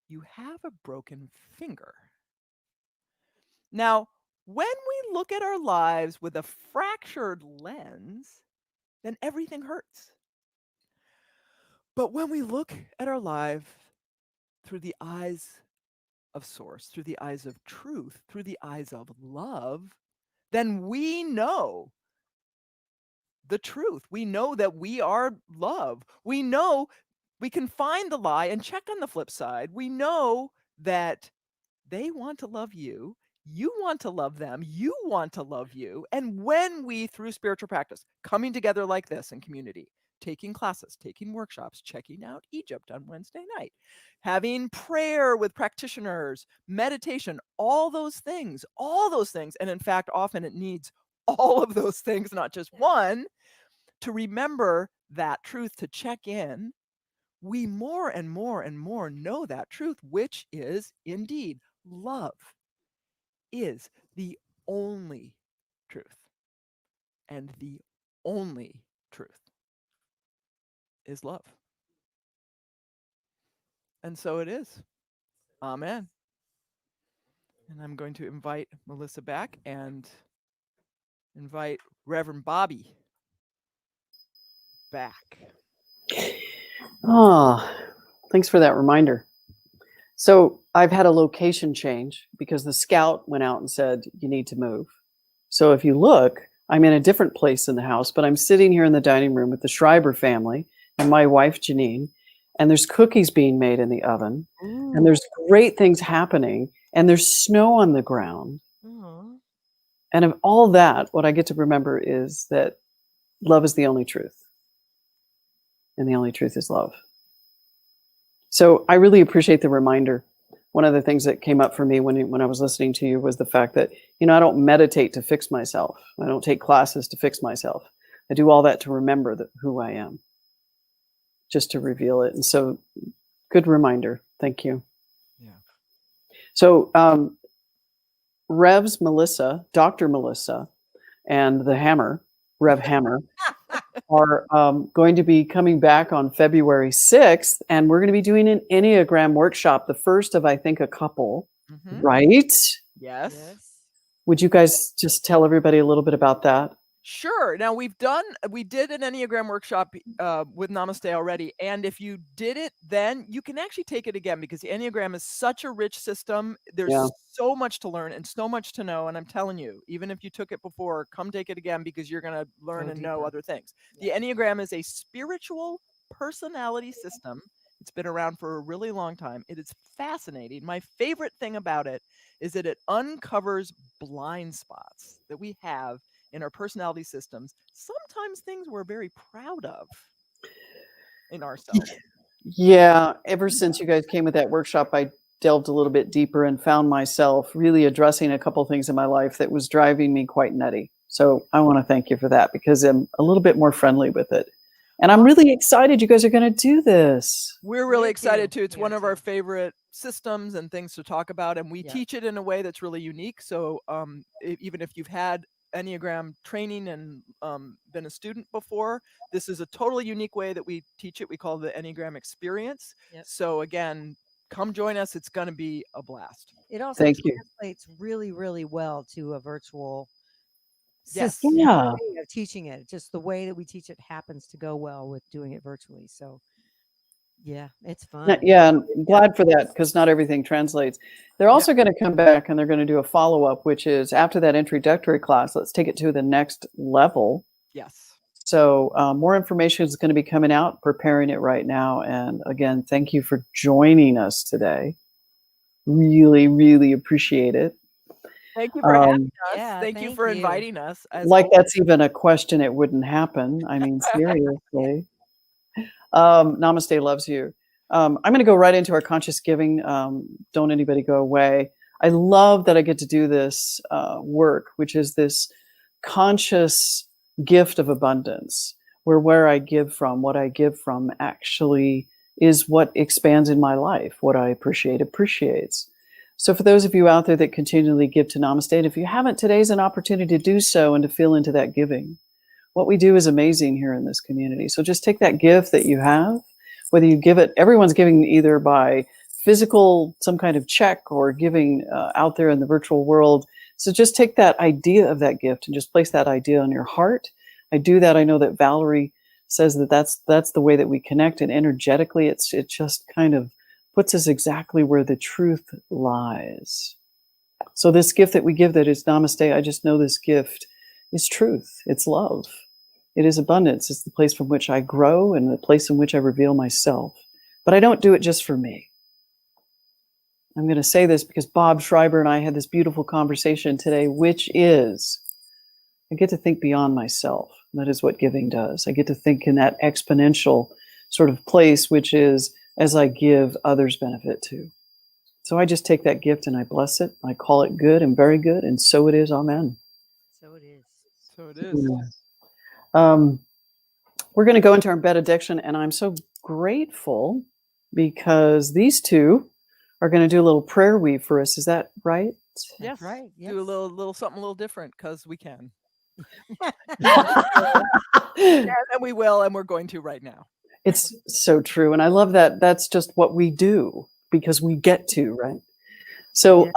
"You have a broken finger." Now, when we look at our lives with a fractured lens, then everything hurts. But when we look at our life through the eyes of Source, through the eyes of truth, through the eyes of love, then we know the truth. We know that we are love. We know we can find the lie and check on the flip side. We know that They want to love you. You want to love them. You want to love you. And when we, through spiritual practice, coming together like this in community, taking classes, taking workshops, checking out Egypt on Wednesday night, having prayer with practitioners, meditation, all those things. And in fact, often it needs all of those things, not just one, to remember that truth, to check in. We more and more and more know that truth, which is indeed love is the only truth. And the only truth is love. And so it is. Amen. And I'm going to invite Melissa back and invite Reverend Bobby back. Ah, thanks for that reminder. So I've had a location change because the scout went out and said, you need to move. So if you look, I'm in a different place in the house, but I'm sitting here in the dining room with the Schreiber family and my wife, Janine, and there's cookies being made in the oven, and there's great things happening, and there's snow on the ground. Aww. And of all that, what I get to remember is that love is the only truth. And the only truth is love. So I really appreciate the reminder. One of the things that came up for me when I was listening to you was the fact that, I don't meditate to fix myself. I don't take classes to fix myself. I do all that to remember who I am, just to reveal it. And so, good reminder. Thank you. Yeah. So, Revs Melissa, Dr. Melissa, and the Hammer, Rev Hammer, are going to be coming back on February 6th, and we're going to be doing an Enneagram workshop, the first of, I think, a couple, right? Yes. Would you guys just tell everybody a little bit about that? Sure. Now we did an Enneagram workshop with Namaste already. And if you did it, then you can actually take it again, because the Enneagram is such a rich system. There's so much to learn and so much to know. And I'm telling you, even if you took it before, come take it again, because you're going to learn and know other things. The Enneagram is a spiritual personality system. It's been around for a really long time. It is fascinating. My favorite thing about it is that it uncovers blind spots that we have in our personality systems, sometimes things we're very proud of in ourselves. Yeah, ever since you guys came with that workshop, I delved a little bit deeper and found myself really addressing a couple things in my life that was driving me quite nutty. So I want to thank you for that, because I'm a little bit more friendly with it. And I'm really excited you guys are going to do this. We're really excited too. It's one of our favorite systems and things to talk about, and we teach it in a way that's really unique. So even if you've had Enneagram training and been a student before, this is a totally unique way that we teach it. We call it the Enneagram experience. So again, come join us. It's going to be a blast. It also translates really, really well to a virtual system way of teaching it. Just the way that we teach it happens to go well with doing it virtually. So yeah, it's fun. Yeah, I'm glad for that, because not everything translates. They're also going to come back and they're going to do a follow-up, which is after that introductory class, let's take it to the next level. Yes. So more information is going to be coming out, preparing it right now. And again, thank you for joining us today. Really, really appreciate it. Thank you for having us. Thank you for inviting us. That's even a question. It wouldn't happen. I mean, seriously. Namaste loves you. I'm going to go right into our conscious giving. Don't anybody go away. I love that I get to do this work, which is this conscious gift of abundance, where I give from, what I give from actually is what expands in my life. What I appreciate appreciates. So for those of you out there that continually give to Namaste, and if you haven't, today's an opportunity to do so and to feel into that giving. What we do is amazing here in this community. So just take that gift that you have, whether you give it, everyone's giving either by physical, some kind of check, or giving out there in the virtual world. So just take that idea of that gift and just place that idea on your heart. I do that. I know that Valerie says that that's the way that we connect, and energetically it just kind of puts us exactly where the truth lies. So this gift that we give, that is Namaste, I just know this gift is truth. It's love. It is abundance. It's the place from which I grow and the place in which I reveal myself. But I don't do it just for me. I'm going to say this because Bob Schreiber and I had this beautiful conversation today, which is I get to think beyond myself. That is what giving does. I get to think in that exponential sort of place, which is as I give, others benefit too. So I just take that gift and I bless it. I call it good and very good, and so it is. Amen. So it is. So it is. We're going to go into our benediction, and I'm so grateful because these two are going to do a little prayer weave for us. Is that right? Yes. Right. Yes. Do a little something a little different because we can. It's And we will, and we're going to right now. so true. And I love that. That's just what we do because we get to, right? So,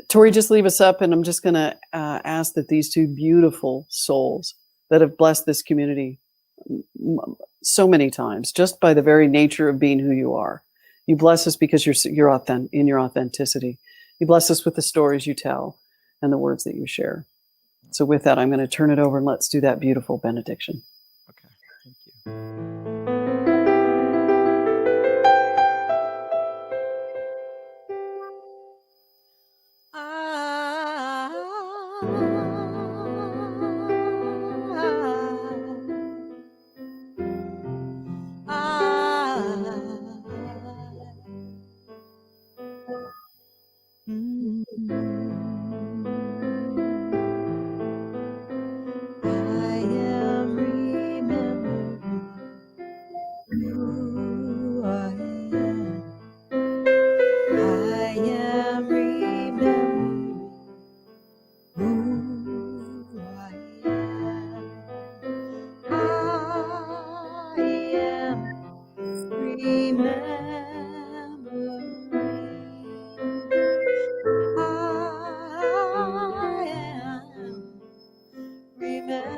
Tori, just leave us up, and I'm just going to ask that these two beautiful souls that have blessed this community so many times, just by the very nature of being who you are. You bless us because you're authentic in your authenticity. You bless us with the stories you tell and the words that you share. So with that, I'm going to turn it over and let's do that beautiful benediction. Okay. Thank you. I am remembering who I am. I am remembering who I am. I am remembering. I am remembering.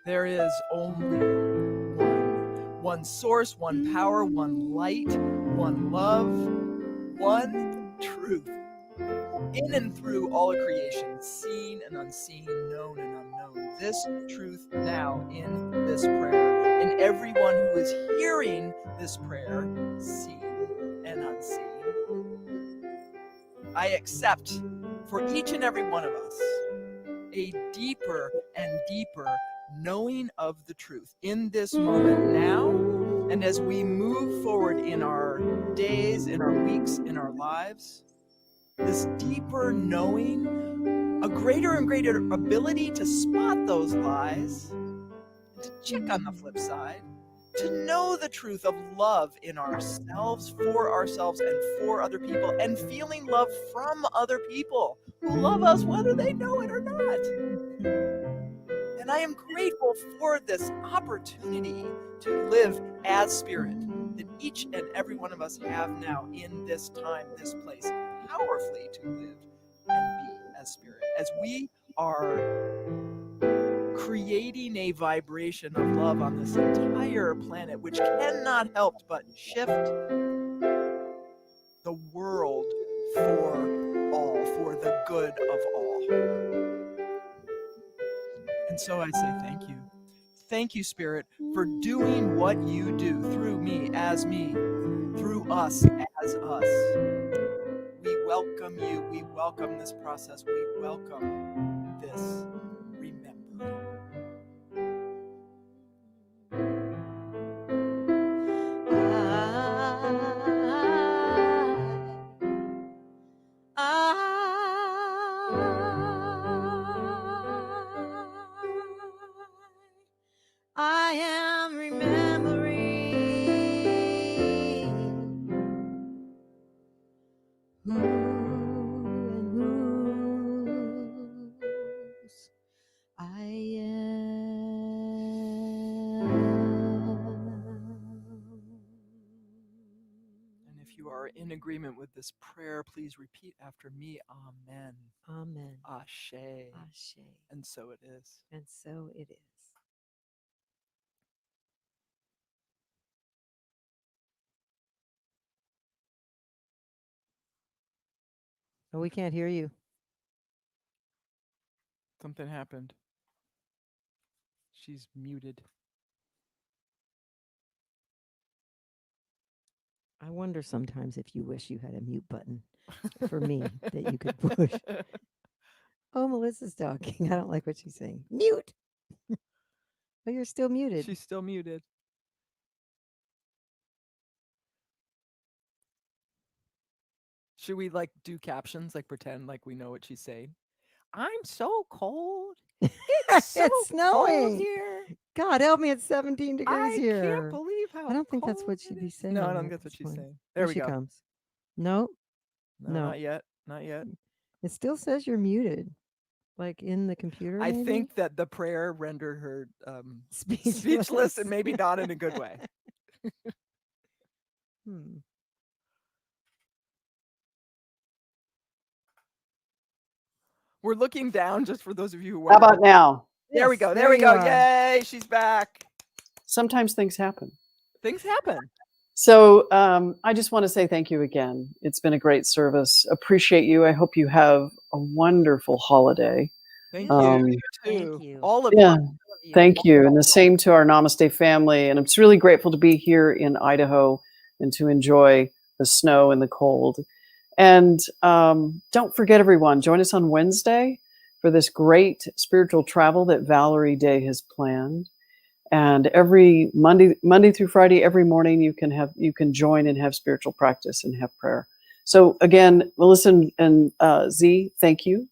There is only one source, one power, one light, one love, one truth. In and through all of creation, seen and unseen, known and unknown. This truth now in this prayer, and everyone who is hearing this prayer, seen and unseen. I accept for each and every one of us a deeper and deeper knowing of the truth in this moment now, and as we move forward in our days, in our weeks, in our lives, this deeper knowing, a greater and greater ability to spot those lies, and to check on the flip side, to know the truth of love in ourselves, and for other people, and feeling love from other people who love us whether they know it or not. And I am grateful for this opportunity to live as spirit that each and every one of us have now in this time, this place, powerfully to live and be as spirit. As we are creating a vibration of love on this entire planet, which cannot help but shift the world for all, for the good of all. And so I say thank you. Thank you, Spirit, for doing what you do through me, as me, through us, as us. We welcome you. We welcome this process. We welcome this remembering. I am remembering who and whose I am. And if you are in agreement with this prayer, please repeat after me. Amen. Amen. Ashe. Ashe. And so it is. And so it is. Oh, we can't hear you. Something happened. She's muted. I wonder sometimes if you wish you had a mute button for me that you could push. Oh, Melissa's talking. I don't like what she's saying. Mute. Oh, you're still muted. She's still muted. Should we like do captions, like pretend like we know what she's saying? I'm so cold. It's so It's cold snowing. here. God help me, it's 17 degrees I here. can't believe how I don't think that's cold what she'd it be is. saying. No, I don't at think that's what this she's point. saying. Here There we she go. comes. Nope. No, No. not yet. Not yet. It still says you're muted, like in the computer. I maybe? think that the prayer rendered her Speechless. speechless and maybe not in a good way. Hmm. We're looking down just for those of you who How are. about now? There we Yes, go. there There we you go. are. Yay, she's back. Sometimes things happen. Things happen. So I just want to say thank you again. It's been a great service. Appreciate you. I hope you have a wonderful holiday. Thank Um, you. Thank Too. you. All of Yeah, All of you. thank you. And the same to our Namaste family. And I'm just really grateful to be here in Idaho and to enjoy the snow and the cold. And don't forget, everyone, join us on Wednesday for this great spiritual travel that Valerie Day has planned. And every Monday through Friday, every morning you can join and have spiritual practice and have prayer. So again, Melissa and Z, thank you.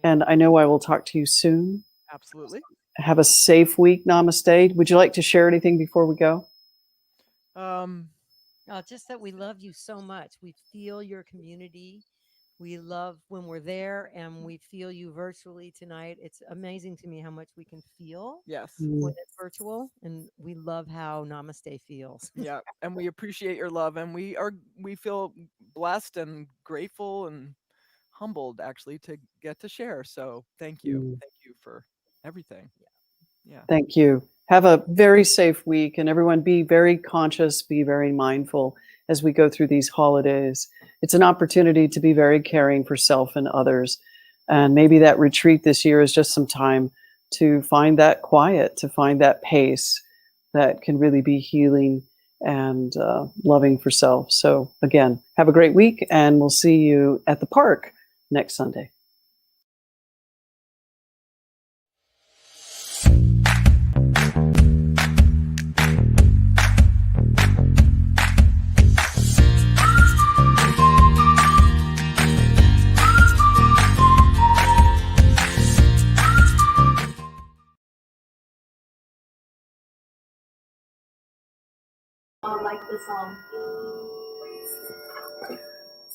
And I know I will talk to you soon. Absolutely. Have a safe week. Namaste. Would you like to share anything before we go? Just that we love you so much. We feel your community. We love when we're there, and we feel you virtually tonight. It's amazing to me how much we can feel Yes. when it's virtual, and we love how Namaste feels. Yeah, and we appreciate your love, and we feel blessed and grateful and humbled actually to get to share. So thank you. Thank you for everything. Yeah. Thank you. Have a very safe week, and everyone be very conscious, be very mindful as we go through these holidays. It's an opportunity to be very caring for self and others. And maybe that retreat this year is just some time to find that quiet, to find that pace that can really be healing and loving for self. So again, have a great week, and we'll see you at the park next Sunday. Like the song.